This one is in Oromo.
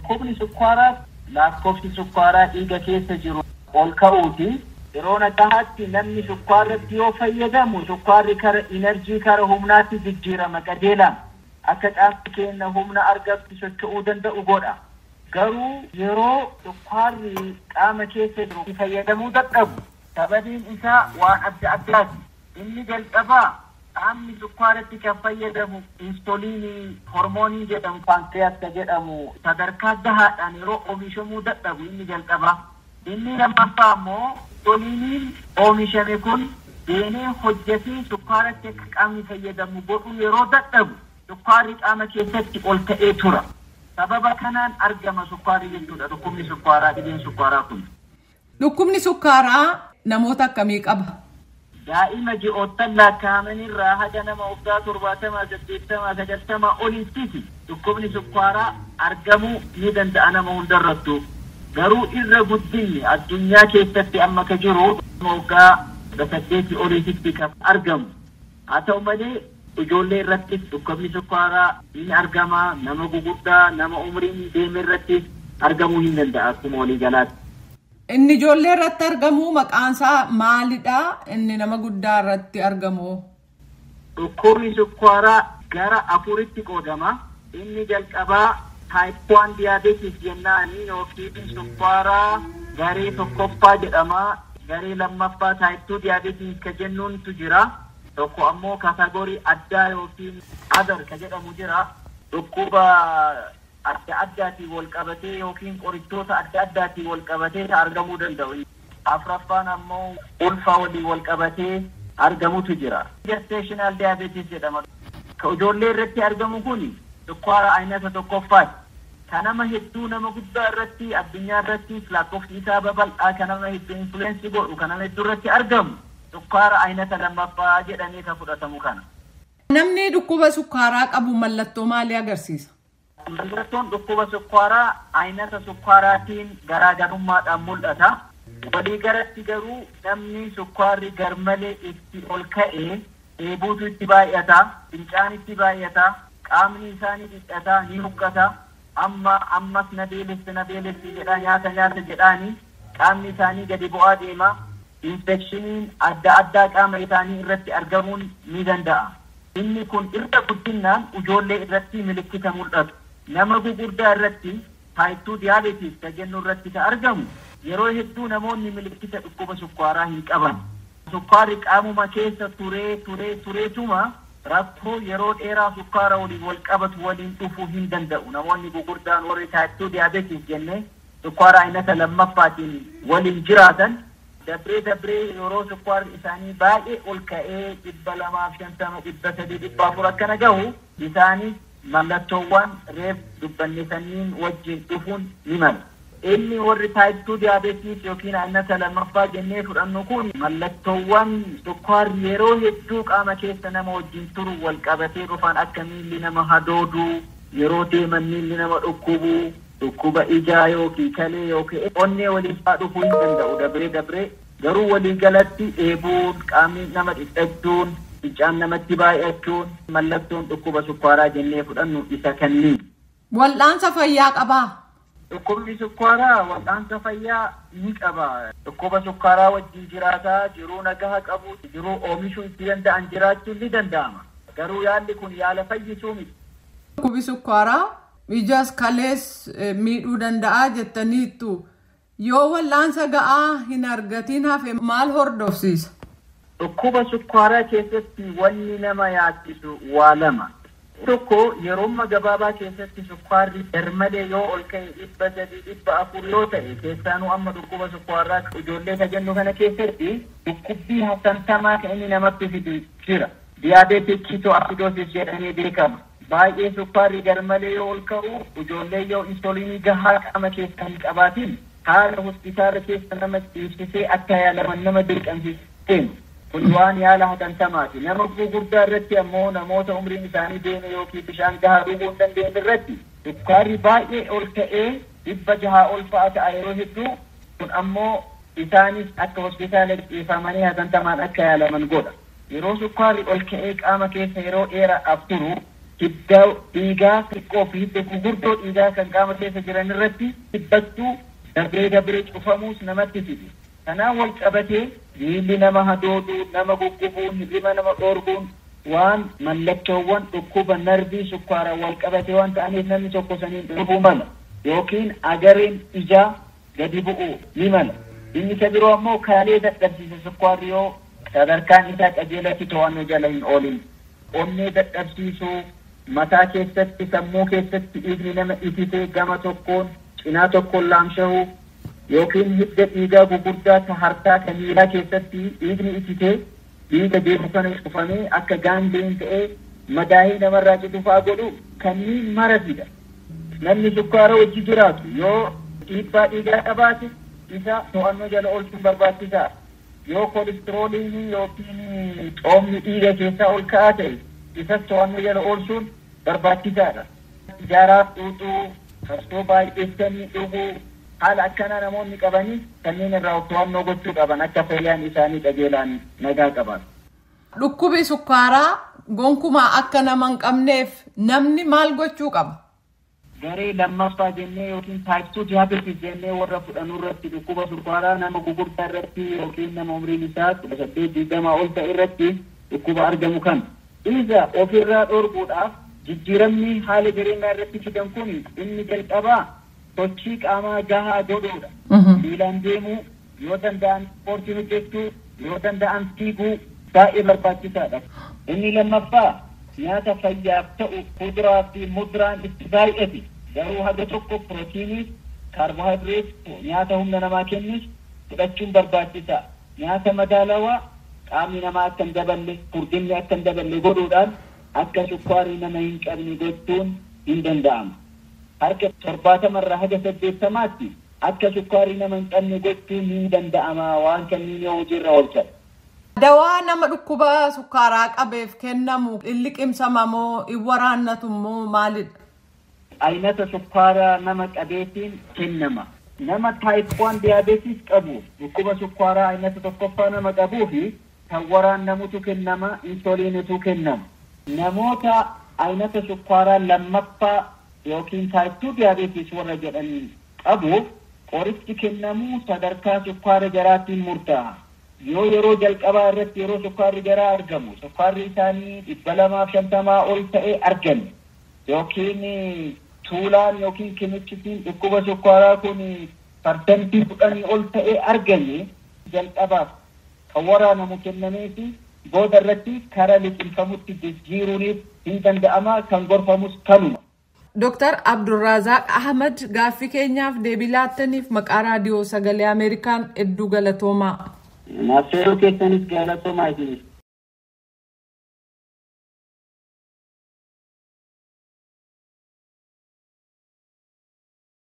dhukkubni sukkaaraa lakkoofsi sukkaaraa dhiiga keessa jiru ol ka'uuti. Yeroo nagahaatti namni sukkaarratti yoo fayyadamu sukkaarri kara enerjii kara humnaatti jijjiirama qajeelaan akka qaamni keenya humna argatu socho'uu danda'u godha. Garuu yeroo sukkaarri qaama keessa jiru fayyadamuu dadhabu sababiin isaa waan adda addaati. Inni jalqabaa qaamni sukkaaratti kan fayyadamu insuliinii hormoonii jedhamu pankreas jedhamu sadarkaa gahaadhaan yeroo oomishamuu dadhabu inni jalqabaa. Inni lammaffaa immoo insuliiniin oomishame kun deemee hojjetee sukkaaratti akka qaamni fayyadamu godhu yeroo dadhabu sukkaarri qaama keessatti ol ta'ee tura. Sababa kanaan argama sukkaarri jechuudha dhukkubni sukkaaraa dhibeen sukkaaraa kun. Dhukkubni sukkaaraa namoota akkamii qaba? Daa'ima ji'oottan lakkaa'amanirraa haga nama waggaa 70, 80, 90 oliitti dhukkubni sukkaaraa argamuu ni danda'a nama hundarrattu. Garuu irra guddinni addunyaa keessatti amma ka jiru waggaa 8 oliitti kan argamu. Haa ta'u malee ijoollee irratti dhukkubni sukkaaraa ni argama. Nama guguddaa nama umriin deeme irratti argamuu hin danda'a akkuma walii galaatti. Inni ijoollee irratti argamu maqaansaa maalidha? Inni nama guddaa irratti argamu? Dhukkubni sukkaaraa gara 4tti qoodama. Inni jalqabaa type 1 diabetes jennaani yookiin sukkaaraa garee tokkoffaa jedhama. Garee lammaffaa type 2 diabetes ka jennuuntu jira. Tokko ammoo kategorii addaa yookiin other ka jedhamu jira. Dhukkuba adda addaatiin wal qabatee yookiin qorichoota adda addaatiin wal qabatee argamuu danda'u. Afraffaan ammoo ulfa waliin wal qabatee argamutu jira. Gestational diabetes jedhama. Ka ijoollee irratti argamu kun sukkaara aynata tokkoffaati. Kan nama hedduu nama guddaa irratti addunyaa irratti lakkoofsi isaa babal'aa kan nama hedduu influensii godhu kan nama hedduu irratti argamu sukkaara aynata lammaffaa jedhamee kan fudhatamu kana. Namni dhukkuba sukkaaraa qabu mallattoo maalii agarsiisa? Mallattoon dhukkuba sukkaaraa aynata sukkaaraatiin garaagarummaadhaan mul'ata. Walii galatti garuu namni sukkaarri garmalee itti ol ka'ee dheebuutu itti baay'ata, fincaan itti baay'ata, qaamni isaanii dhidhata ni huqqata. Ammas na beelessi jedhaa nyaata jedhaanii qaamni isaanii gadi bu'aa deema. Infekshiniin adda addaa qaama isaanii irratti argamuun ni danda'a. Inni kun irra guddinaan ijoollee irratti milikkita mul'atu. Nama gugurdaa irratti type 2 diabetes ka jennu irratti ka argamu yeroo hedduu namoonni milikkita dhukkuba sukkaaraa hin qaban. Sukkaarri qaamuma keessa tureetuma rakkoo yeroo dheeraa sukkaara waliin wal qabatu waliin dhufuu hin danda'u. Namoonni gugurdaan warri type 2 diabetes jennee sukkaara aynata lammaffaatiin waliin jiraatan dabree yeroo sukkaarri isaanii baay'ee ol ka'ee 250, 300, 400 akkana gahu isaanii mallattoowwan reef dubbannee wajjin dhufuun ni mala. Inni warri type 2 diabetes yookiin aynata lammaffaa jennee fudhannu kun mallattoowwan sukkaarri yeroo hedduu qaama keessa nama wajjin turu wal qabatee dhufan akka miilli nama hadoodu, yeroo deeman miilli nama dhukkuba ijaa yookiin kalee yookiin onnee waliin dhufuu hin danda'u dabree garuu walii galatti dheebuun qaamni nama dhidhachuun fincaan namatti baay'achuun mallattoon dhukkuba sukkaaraa jennee fudhannu isa kanniin. Wal'aansa fayyaa qabaa? Dhukkubni sukkaaraa wal'aansa fayyaa ni qaba. Dhukkuba sukkaaraa wajjin jiraataa jiruu nagaha qabu jiruu oomishuu itti danda'an jiraachuun ni danda'ama. Garuu yaalli kun yaala fayyisuu miti. Dhukkubni sukkaaraa ijas kalees miidhuu danda'a jettaniittu yoo wal'aansa ga'aa hin argatiin hafe maal hordofsiisa? Dhukkuba sukkaaraa keessatti wanni nama yaachisu waa lama. Tokko yeroo gabaabaa keessatti sukkaarri garmalee yoo ol ka'e 300, 400 yoo ta'e keessaanuu amma dhukkuba sukkaaraa ijoollee ka jennu kana keessatti dhukkubbii hatattamaa kan inni namatti fidu jira. Diabetic ketoacidosis jedhamee beekama. Baay'ee sukkaarri garmalee yoo ol ka'u ijoollee yoo insuliinii gahaa qaama keessa hin qabaatin haala hospitaala keessa nama ciibsisee akka yaalaman nama dirqamsiisu. Kun waan yaala hatattamaati. Nama gurguddaa irratti ammoo namoota umriin isaanii deeme yookiin bishaan gahaa dhuguu hin dandeenye irratti sukkaarri baay'ee ol ka'ee 600 ol fa'a ta'a yeroo hedduu kun ammoo isaanis akka hospitaala dhiifamanii hatattamaan akka yaalaman godha. Yeroo sukkaarri ol ka'ee qaama keessa yeroo dheeraadhaaf turu hidda dhiigaa xiqqoo fi hidda gurguddoo dhiigaa kan qaama keessa jiran irratti dhibbachuu dabree cufamuus namatti fide. Kanaan wal qabatee miilli nama hadooduu, nama guggubuun, hirriba nama dhoorguun waan mallattoowwan dhukkuba narbii sukkaaraa wal qabatee waan ta'aniif namni tokko saniin dhufuu mala yookiin agareen ijaa gadi bu'uu ni mala. Inni isa biroo ammoo kaalee dadhabsiisa sukkaarri yoo sadarkaan isaa qajeelatti to'annoo jala hin oolin. Onnee dadhabsiisuu, mataa keessatti, sammuu keessatti dhiigni nama ititee gama tokkoon cinaa tokkoon laamshahuu yookiin hidda dhiigaa gugurdaa ta harkaa kan miilaa keessatti dhiigni ititee dhiiga deemu kana cufamee akka gaangeen ta'ee madaahii namarraa citufaa godhu kanneen mara fida. Namni sukkaara wajji jiraatu yoo dhiibbaa dhiigaa qabaate isa to'annoo jala oolchuun barbaachisaa. Yoo koolistirooliin yookiin xoomni dhiiga keessaa ol ka'aa ta'e isas to'annoo jala oolchuun barbaachisaadha. Ijaaraaf xuuxuu, farsoo baay'eessanii dhuguu haala akkanaa namoonni qabanii kanneen irraa to'annoo gochuu qaban akka fayyaan isaanii qajeelaan nagaa qaban. Dhukkubi sukkaaraa gonkumaa akka nama hin qabneef namni maal gochuu qaba? Garee lammaffaa jennee yookiin type 2 diabetes jennee warra fudhanuu irratti dhukkuba sukkaaraa nama gugurdaa irratti yookiin nama umriin isaa 18 ol ta'e irratti dhukkuba argamu kan. Isa ofirraa dhorkuudhaaf jijjiiramni haala jireenyaa irratti fidan kun inni jalqabaa sochii qaamaa gahaa godhuudha. Miilaan deemuu yoo danda'an ispoortii hojjechuu yoo danda'an fiiguu baay'ee barbaachisaadha. Inni lammaffaa nyaata fayyaaf ta'u kuduraa fi muduraan itti baay'ate garuu haga tokko pirootiinii kaarboohayidireet nyaata humna namaa kennus fudhachuun barbaachisaa. Nyaata madaalawaa qaamni namaa akka hin daballe furdinni akka hin daballe godhuudhaan akka sukkaarri nama hin qabne gochuun hin danda'ama. Harka 70 haga 80 akka sukkaarri nama hin qabne gochuun hin danda'ama waan kanneen yoo hojiirra oolchan. Dawaa nama dhukkuba sukkaaraa qabeef kennamu liqimsama moo waraannatu moo maalidha? Aynata sukkaaraa nama qabeetiin kennama. Nama type 1 diabetes qabu dhukkuba sukkaaraa aynata tokkoffaa nama qabuu fi kan waraannamutu kennama, insuliinitu kennama. Namoota aynata sukkaaraa lammaffaa yookiin type 2 diabetes warra jedhanii qabu qorichi kennamu sadarkaa sukkaara jaraatiin murtaa'a. Yoo yeroo jalqabaa irratti yeroo sukkaarri jaraa argamu sukkaarri isaanii 250 ol ta'e argame yookiin tuulaan yookiin kimichitiin dhukkuba sukkaaraa kun parsantii 10 ol ta'e argame jalqabaaf kan waraanamu kennamee fi booda irratti karaa liqimfamutti jijjiiruuniif hin danda'ama kan gorfamus kanuma. Dr. Abdurrazaaq Ahmad gaaffii keenyaaf deebii laattaniif maqaa raadiyoo sagalee Ameerikaan hedduu galatoomaa. Naafseeroo keessanis galatoomaa isinis.